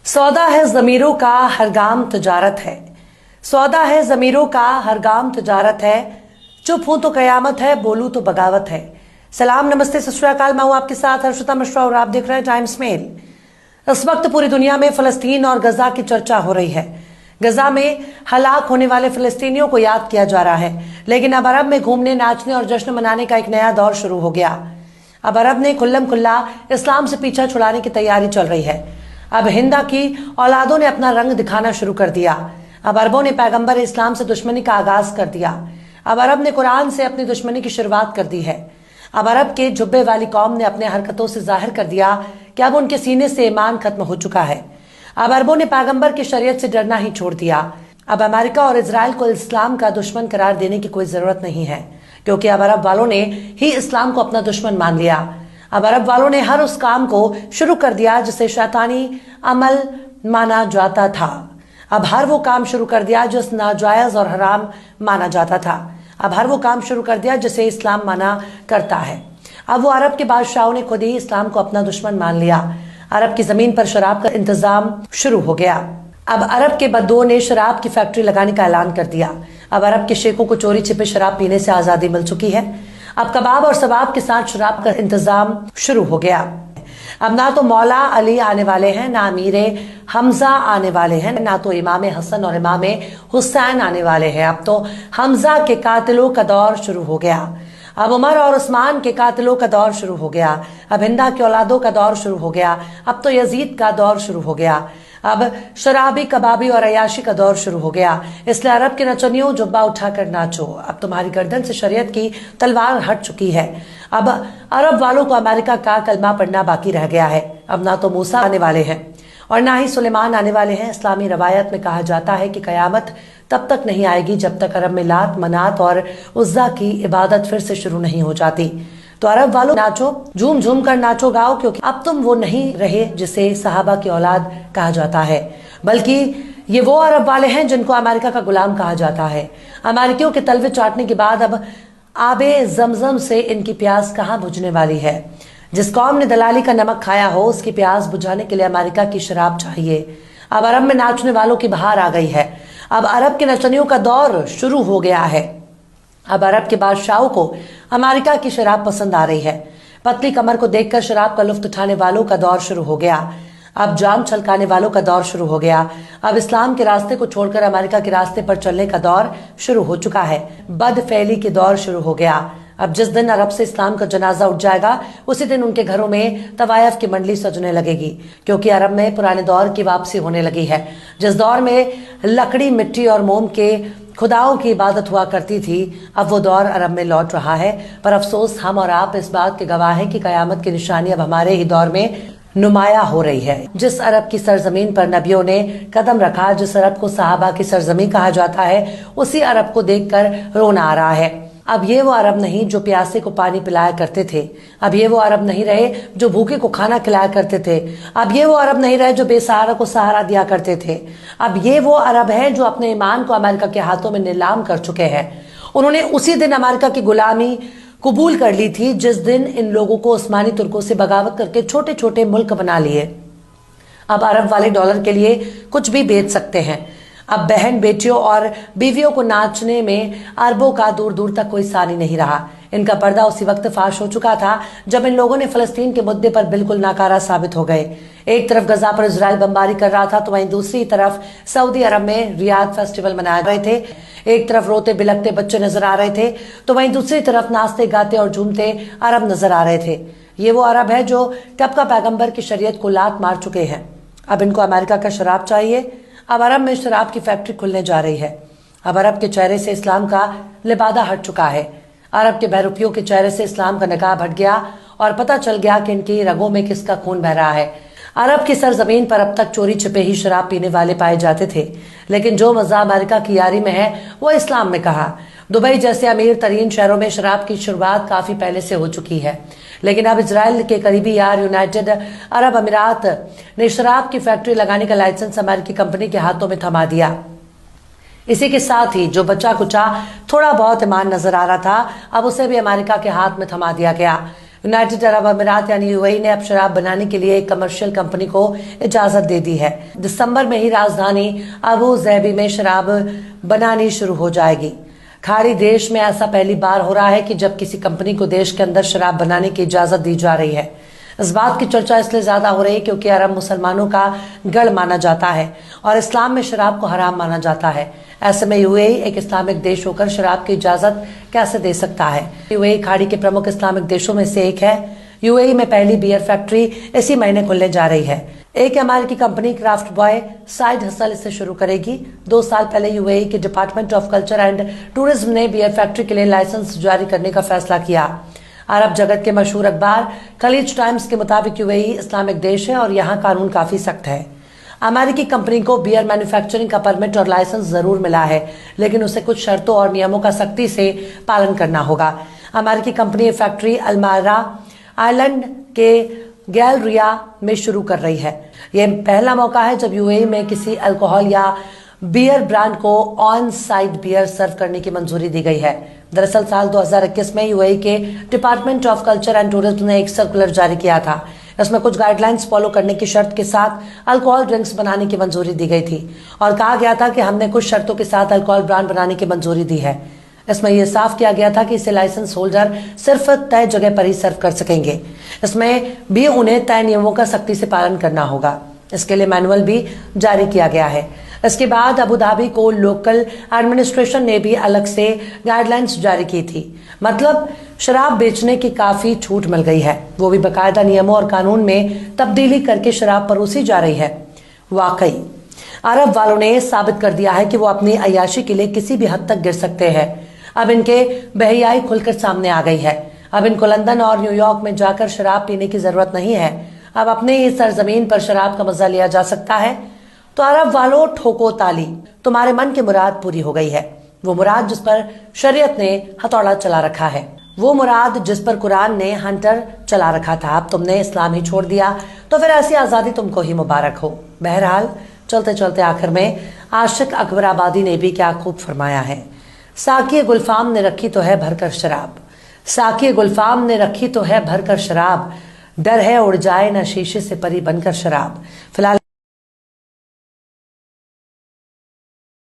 सौदा है ज़मीरों का हर गाम तिजारत है। सौदा है ज़मीरों का हर गाम तिजारत है। चुप हूं तो कयामत है, बोलूं तो बगावत है। सलाम, नमस्ते, सत श्री अकाल। मैं हूं आपके साथ हर्षिता मिश्रा और आप देख रहे हैं टाइम्स मेल। इस वक्त पूरी दुनिया में फलस्तीन और गजा की चर्चा हो रही है। गजा में हलाक होने वाले फिलिस्तीनियों को याद किया जा रहा है, लेकिन अब अरब में घूमने, नाचने और जश्न मनाने का एक नया दौर शुरू हो गया। अब अरब ने खुल्लम खुल्ला इस्लाम से पीछा छुड़ाने की तैयारी चल रही है। अब हिंदा की औलादों ने अपना रंग दिखाना शुरू कर दिया। अब अरबों ने पैगंबर इस्लाम से दुश्मनी का आगाज कर दिया। अब अरब ने कुरान से अपनी दुश्मनी की शुरुआत कर दी है। अब अरब के जुब्बे वाली कौम ने अपने हरकतों से जाहिर कर दिया कि अब उनके सीने से ईमान खत्म हो चुका है। अब अरबों ने पैगंबर की शरीयत से डरना ही छोड़ दिया। अब अमेरिका और इजराइल को इस्लाम का दुश्मन करार देने की कोई जरूरत नहीं है, क्योंकि अब अरब वालों ने ही इस्लाम को अपना दुश्मन मान लिया। अब अरब वालों ने हर उस काम को शुरू कर दिया जिसे शैतानी अमल माना जाता था। अब हर वो काम शुरू कर दिया जो नाजायज और हराम माना जाता था। अब हर वो काम शुरू कर दिया जिसे इस्लाम माना करता है। अब वो अरब के बादशाहों ने खुद ही इस्लाम को अपना दुश्मन मान लिया। अरब की जमीन पर शराब का इंतजाम शुरू हो गया। अब अरब के बद्दुओं ने शराब की फैक्ट्री लगाने का ऐलान कर दिया। अब अरब के शेखों को चोरी छिपे शराब पीने से आजादी मिल चुकी है। अब कबाब और सबाब के साथ शराब का इंतजाम शुरू हो गया। अब ना तो मौला अली आने वाले हैं, ना अमीरे हमजा आने वाले हैं, ना तो इमाम हसन और इमाम हुसैन आने वाले हैं। अब तो हमजा के कातिलों का दौर शुरू हो गया। अब उमर और उस्मान के कातिलों का दौर शुरू हो गया। अब हिंदा के औलादों का दौर शुरू हो गया। अब तो यजीद का दौर शुरू हो गया। अब शराबी, कबाबी और अयाशी का दौर शुरू हो गया। इसलिए अरब के नचनियों, जुब्बा उठाकर नाचो, अब तुम्हारी गर्दन से शरीयत की तलवार हट चुकी है। अब अरब वालों को अमेरिका का कलमा पढ़ना बाकी रह गया है। अब ना तो मूसा आने वाले हैं और ना ही सुलेमान आने वाले हैं। इस्लामी रवायत में कहा जाता है कि कयामत तब तक नहीं आएगी जब तक अरब में लात, मनात और उज्जा की इबादत फिर से शुरू नहीं हो जाती। तो अरब वालों, नाचो, झूम झूम कर नाचो, गाओ, क्योंकि अब तुम वो नहीं रहे जिसे सहाबा की औलाद कहा जाता है, बल्कि ये वो अरब वाले हैं जिनको अमेरिका का गुलाम कहा जाता है। अमेरिकियों के तलवे चाटने के बाद अब आबे जमजम से इनकी प्यास कहाँ बुझने वाली है। जिस कौम ने दलाली का नमक खाया हो, उसकी प्यास बुझाने के लिए अमेरिका की शराब चाहिए। अब अरब में नाचने वालों की बहार आ गई है। अब अरब के नचनियों का दौर शुरू हो गया है। अब अरब के बादशाहों को अमेरिका की शराब पसंद आ रही है। पतली कमर को देखकर शराब का लुत्फ उठाने वालों का दौर शुरू हो गया। अब जाम छलकाने वालों का दौर शुरू हो गया। अब इस्लाम के रास्ते को छोड़कर अमेरिका के रास्ते पर चलने का दौर शुरू हो चुका है। बदफैली के दौर शुरू हो गया। अब जिस दिन अरब से इस्लाम का जनाजा उठ जाएगा, उसी दिन उनके घरों में तवायफ की मंडली सजने लगेगी, क्योंकि अरब में पुराने दौर की वापसी होने लगी है। जिस दौर में लकड़ी, मिट्टी और मोम के खुदाओं की इबादत हुआ करती थी, अब वो दौर अरब में लौट रहा है। पर अफसोस, हम और आप इस बात के गवाह हैं कि कयामत की निशानी अब हमारे ही दौर में नुमाया हो रही है। जिस अरब की सरजमीन पर नबियों ने कदम रखा, जिस अरब को सहाबा की सरजमी कहा जाता है, उसी अरब को देखकर रोना आ रहा है। अब ये वो अरब नहीं जो प्यासे को पानी पिलाया करते थे। अब ये वो अरब नहीं रहे जो भूखे को खाना खिलाया करते थे। अब ये वो अरब नहीं रहे जो बेसहारा को सहारा दिया करते थे। अब ये वो अरब है जो अपने ईमान को अमेरिका के हाथों में नीलाम कर चुके हैं। उन्होंने उसी दिन अमेरिका की गुलामी कबूल कर ली थी जिस दिन इन लोगों को उस्मानी तुर्कों से बगावत करके छोटे छोटे मुल्क बना लिए। अब अरब वाले डॉलर के लिए कुछ भी बेच सकते हैं। अब बहन, बेटियों और बीवियों को नाचने में अरबों का दूर दूर तक कोई सानी नहीं रहा। इनका पर्दा उसी वक्त फाश हो चुका था जब इन लोगों ने फलस्तीन के मुद्दे पर बिल्कुल नाकारा साबित हो गए। एक तरफ गजा पर इजराइल बमबारी कर रहा था, तो वहीं दूसरी तरफ सऊदी अरब में रियाद फेस्टिवल मनाए रहे थे। एक तरफ रोते बिलखते बच्चे नजर आ रहे थे, तो वहीं दूसरी तरफ नाचते, गाते और झूमते अरब नजर आ रहे थे। ये वो अरब है जो कब का पैगंबर की शरीयत को लात मार चुके हैं। अब इनको अमेरिका का शराब चाहिए। अब अरब में शराब की फैक्ट्री खुलने जा रही है। अब अरब के चेहरे से इस्लाम का लिबादा हट चुका है। अरब के बहरूपियों के चेहरे से इस्लाम का नकाब हट गया और पता चल गया कि इनकी रगों में किसका खून बह रहा है। अरब की सरजमीन पर अब तक चोरी छिपे ही शराब पीने वाले पाए जाते थे, लेकिन जो मजा अमेरिका की यारी में है वो इस्लाम में कहा। दुबई जैसे अमीर तरीन शहरों में शराब की शुरुआत काफी पहले से हो चुकी है, लेकिन अब इजराइल के करीबी यार यूनाइटेड अरब अमीरात ने शराब की फैक्ट्री लगाने का लाइसेंस अमेरिकी कंपनी के हाथों में थमा दिया। इसी के साथ ही जो बचा कुचा थोड़ा बहुत ईमान नजर आ रहा था, अब उसे भी अमेरिका के हाथ में थमा दिया गया। यूनाइटेड अरब अमीरात यानी यूएई ने अब शराब बनाने के लिए एक कमर्शियल कंपनी को इजाजत दे दी है। दिसंबर में ही राजधानी अबू ज़ैबी में शराब बनानी शुरू हो जाएगी। खाड़ी देश में ऐसा पहली बार हो रहा है कि जब किसी कंपनी को देश के अंदर शराब बनाने की इजाजत दी जा रही है। इस बात की चर्चा इसलिए ज्यादा हो रही है क्योंकि अरब मुसलमानों का गढ़ माना जाता है और इस्लाम में शराब को हराम माना जाता है। ऐसे में यूएई एक इस्लामिक देश होकर शराब की इजाजत कैसे दे सकता है? यूएई खाड़ी के प्रमुख इस्लामिक देशों में से एक है। यूएई में पहली बियर फैक्ट्री इसी महीने खुलने जा रही है। एक अमेरिकी company craft boy side hustle इसे शुरू करेगी। 2 साल पहले यूएई के department of culture and tourism ने बियर फैक्ट्री के लिए लाइसेंस जारी करने का फैसला किया। अरब जगत के मशहूर अखबार खलीज टाइम्स के मुताबिक यूएई इस्लामिक देश है और यहाँ कानून काफी सख्त है। अमेरिकी कंपनी को बियर मैन्युफैक्चरिंग का परमिट और लाइसेंस जरूर मिला है, लेकिन उसे कुछ शर्तों और नियमों का सख्ती से पालन करना होगा। अमेरिकी कंपनी फैक्ट्री अल्मारा आइलैंड के गैलरिया में शुरू कर रही है। यह पहला मौका है जब यूएई में किसी अल्कोहल या बियर ब्रांड को ऑन साइट बियर सर्व करने की मंजूरी दी गई है। दरअसल साल 2021 में यूएई के department of culture and tourism ने एक सर्कुलर जारी किया था। इसमें कुछ गाइडलाइंस फॉलो करने की शर्त के साथ अल्कोहल ड्रिंक्स बनाने की मंजूरी दी गई थी और कहा गया था कि हमने कुछ शर्तों के साथ अल्कोहल ब्रांड बनाने की मंजूरी दी है। इसमें यह साफ किया गया था कि इसे लाइसेंस होल्डर सिर्फ तय जगह पर ही सर्व कर सकेंगे। इसमें भी उन्हें तय नियमों का सख्ती से पालन करना होगा। इसके लिए मैनुअल भी जारी किया गया है। इसके बाद अबू धाबी को लोकल एडमिनिस्ट्रेशन ने भी अलग से गाइडलाइंस जारी की थी। मतलब शराब बेचने की काफी छूट मिल गई है, वो भी बाकायदा नियमों और कानून में तब्दीली करके शराब परोसी जा रही है। वाकई अरब वालों ने साबित कर दिया है कि वो अपनी अय्याशी के लिए किसी भी हद तक गिर सकते हैं। अब इनके बेहयाई खुलकर सामने आ गई है। अब इनको लंदन और न्यूयॉर्क में जाकर शराब पीने की जरूरत नहीं है। अब अपने ही सरजमीन पर शराब का मजा लिया जा सकता है। तो अरब वालों ठोको ताली, तुम्हारे मन की मुराद पूरी हो गई है। वो मुराद जिस पर शरीयत ने हथौड़ा चला रखा है, वो मुराद जिस पर कुरान ने हंटर चला रखा था। अब तुमने इस्लाम ही छोड़ दिया, तो फिर ऐसी आजादी तुमको ही मुबारक हो। बहरहाल चलते चलते आखिर में आशिक अकबर आबादी ने भी क्या खूब फरमाया है। साकी गुलफाम ने रखी तो है भरकर शराब, साकी गुलफाम ने रखी तो है भरकर शराब, डर है उड़ जाए ना शीशे से परी बनकर शराब। फिलहाल